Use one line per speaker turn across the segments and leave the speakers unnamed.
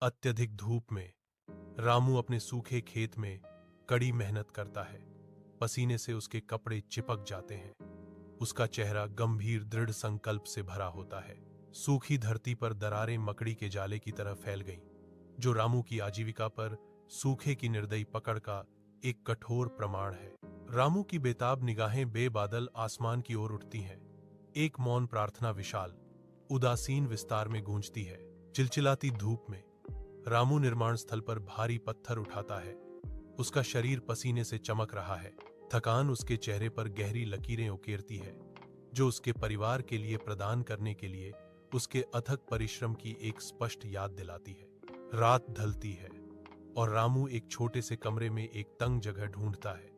अत्यधिक धूप में रामू अपने सूखे खेत में कड़ी मेहनत करता है। पसीने से उसके कपड़े चिपक जाते हैं। उसका चेहरा गंभीर दृढ़ संकल्प से भरा होता है। सूखी धरती पर दरारें मकड़ी के जाले की तरह फैल गईं, जो रामू की आजीविका पर सूखे की निर्दयी पकड़ का एक कठोर प्रमाण है। रामू की बेताब निगाहें बेबादल आसमान की ओर उठती हैं। एक मौन प्रार्थना विशाल उदासीन विस्तार में गूंजती है। चिलचिलाती धूप में रामू निर्माण स्थल पर भारी पत्थर उठाता है। उसका शरीर पसीने से चमक रहा है। थकान उसके चेहरे पर गहरी लकीरें उकेरती है, जो उसके परिवार के लिए प्रदान करने के लिए उसके अथक परिश्रम की एक स्पष्ट याद दिलाती है। रात ढलती है और रामू एक छोटे से कमरे में एक तंग जगह ढूंढता है।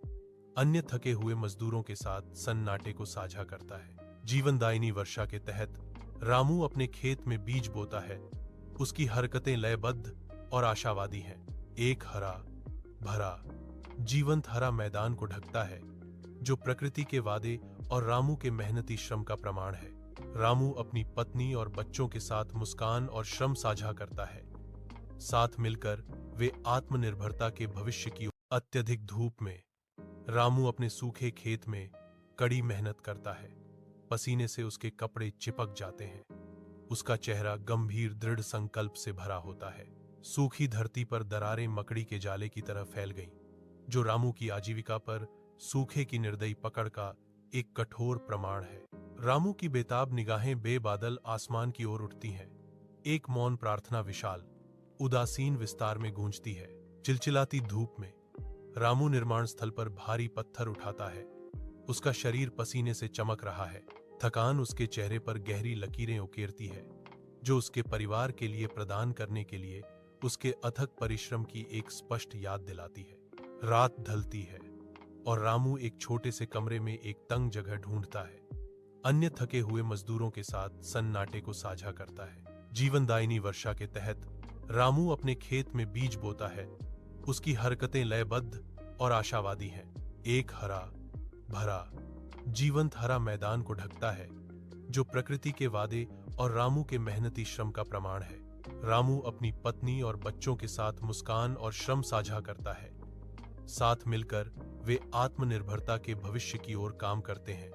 अन्य थके हुए मजदूरों के साथ सन्नाटे को साझा करता है। जीवनदायिनी वर्षा के तहत रामू अपने खेत में बीज बोता है। उसकी हरकतें लयबद्ध और आशावादी हैं। एक हरा भरा जीवंत हरा मैदान को ढकता है, जो प्रकृति के वादे और रामू के मेहनती श्रम का प्रमाण है। रामू अपनी पत्नी और बच्चों के साथ मुस्कान और श्रम साझा करता है। साथ मिलकर वे आत्मनिर्भरता के भविष्य की अत्यधिक धूप में रामू अपने सूखे खेत में कड़ी मेहनत करता है। पसीने से उसके कपड़े चिपक जाते हैं। उसका चेहरा गंभीर दृढ़ संकल्प से भरा होता है। सूखी धरती पर दरारें मकड़ी के जाले की तरह फैल गईं, जो रामू की आजीविका पर सूखे की निर्दयी पकड़ का एक कठोर प्रमाण है। रामू की बेताब निगाहें बेबादल आसमान की ओर उठती हैं। एक मौन प्रार्थना विशाल उदासीन विस्तार में गूंजती है। चिलचिलाती धूप में रामू निर्माण स्थल पर भारी पत्थर उठाता है। उसका शरीर पसीने से चमक रहा है। थकान उसके चेहरे पर गहरी लकीरें उकेरती है, जो उसके परिवार के लिए प्रदान करने के लिए उसके अथक परिश्रम की एक स्पष्ट याद दिलाती है। रात ढलती है और रामू एक छोटे से कमरे में एक तंग जगह ढूंढता है। अन्य थके हुए मजदूरों के साथ सन्नाटे को साझा करता है। जीवनदायिनी वर्षा के तहत रामू अपने खेत में बीज बोता है। उसकी हरकतें लयबद्ध और आशावादी हैं। एक हरा भरा जीवंत हरा मैदान को ढकता है, जो प्रकृति के वादे और रामू के मेहनती श्रम का प्रमाण है। रामू अपनी पत्नी और बच्चों के साथ मुस्कान और श्रम साझा करता है। साथ मिलकर वे आत्मनिर्भरता के भविष्य की ओर काम करते हैं।